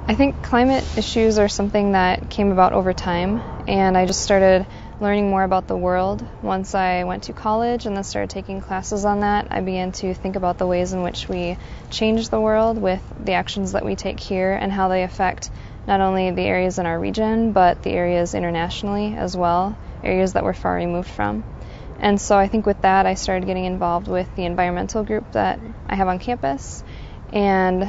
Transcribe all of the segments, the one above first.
I think climate issues are something that came about over time, and I just started learning more about the world. Once I went to college and then started taking classes on that, I began to think about the ways in which we change the world with the actions that we take here and how they affect not only the areas in our region, but the areas internationally as well, areas that we're far removed from. And so I think with that, I started getting involved with the environmental group that I have on campus, and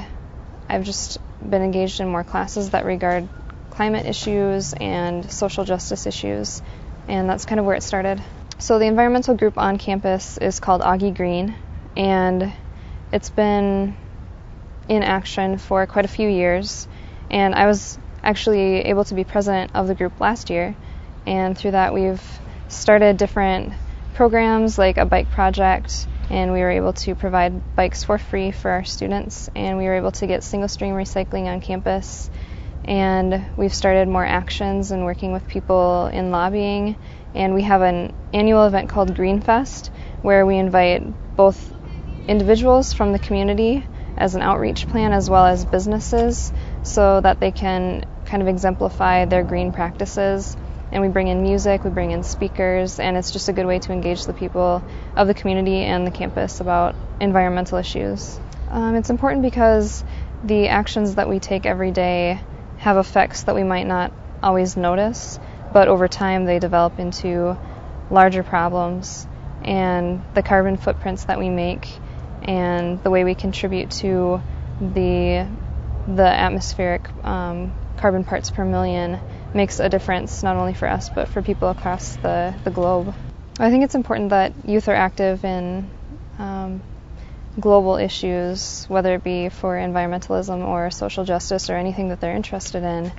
I've just been engaged in more classes that regard climate issues and social justice issues, and that's kind of where it started. So the environmental group on campus is called Augie Green, and it's been in action for quite a few years, and I was actually able to be president of the group last year, and through that we've started different programs like a bike project, and we were able to provide bikes for free for our students, and we were able to get single-stream recycling on campus, and we've started more actions and working with people in lobbying, and we have an annual event called Green Fest where we invite both individuals from the community as an outreach plan as well as businesses so that they can kind of exemplify their green practices. And we bring in music, we bring in speakers, and it's just a good way to engage the people of the community and the campus about environmental issues. It's important because the actions that we take every day have effects that we might not always notice, but over time they develop into larger problems, and the carbon footprints that we make and the way we contribute to the atmospheric carbon parts per million makes a difference not only for us but for people across the globe. I think it's important that youth are active in global issues, whether it be for environmentalism or social justice or anything that they're interested in.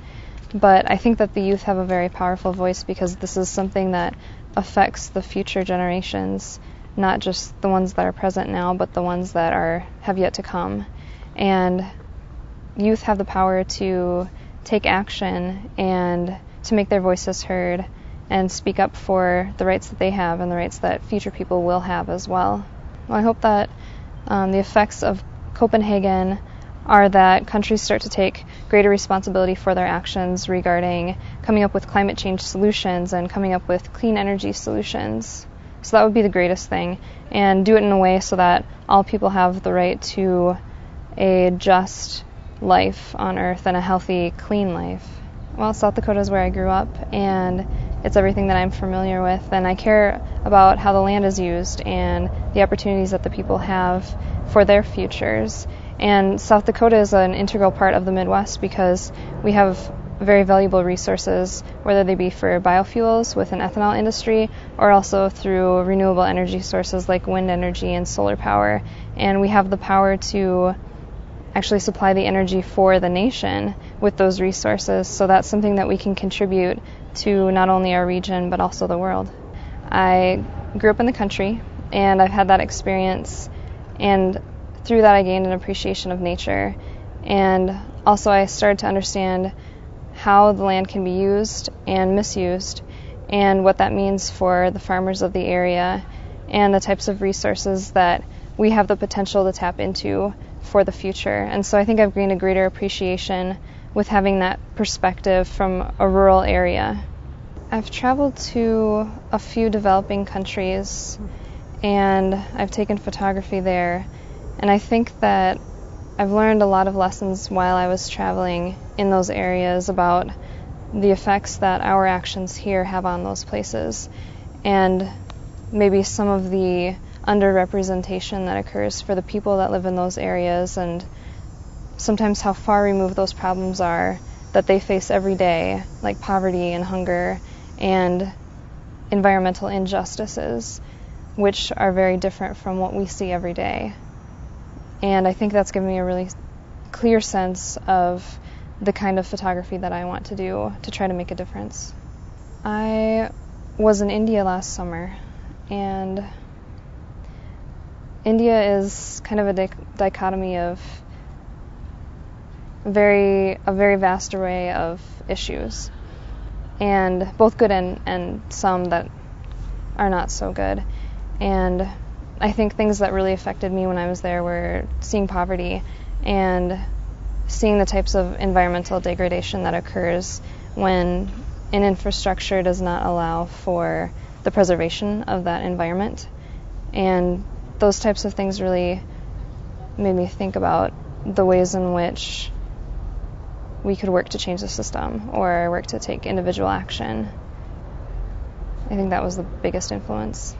But I think that the youth have a very powerful voice because this is something that affects the future generations, not just the ones that are present now, but the ones that have yet to come. And youth have the power to take action and to make their voices heard and speak up for the rights that they have and the rights that future people will have as well. I hope that the effects of Copenhagen are that countries start to take greater responsibility for their actions regarding coming up with climate change solutions and coming up with clean energy solutions. So that would be the greatest thing, and do it in a way so that all people have the right to a just life on Earth and a healthy, clean life. Well, South Dakota is where I grew up, and it's everything that I'm familiar with, and I care about how the land is used and the opportunities that the people have for their futures. And South Dakota is an integral part of the Midwest because we have very valuable resources, whether they be for biofuels with an ethanol industry or also through renewable energy sources like wind energy and solar power. And we have the power to actually supply the energy for the nation with those resources, so that's something that we can contribute to not only our region but also the world. I grew up in the country, and I've had that experience, and through that I gained an appreciation of nature, and also I started to understand how the land can be used and misused, and what that means for the farmers of the area and the types of resources that we have the potential to tap into for the future. And so I think I've gained a greater appreciation with having that perspective from a rural area. I've traveled to a few developing countries, and I've taken photography there, and I think that I've learned a lot of lessons while I was traveling in those areas about the effects that our actions here have on those places, and maybe some of the underrepresentation that occurs for the people that live in those areas, and sometimes how far removed those problems are that they face every day, like poverty and hunger and environmental injustices, which are very different from what we see every day. And I think that's given me a really clear sense of the kind of photography that I want to do to try to make a difference. I was in India last summer, and India is kind of a dichotomy of a very vast array of issues, and both good and some that are not so good. And I think things that really affected me when I was there were seeing poverty and seeing the types of environmental degradation that occurs when an infrastructure does not allow for the preservation of that environment. And those types of things really made me think about the ways in which we could work to change the system or work to take individual action. I think that was the biggest influence.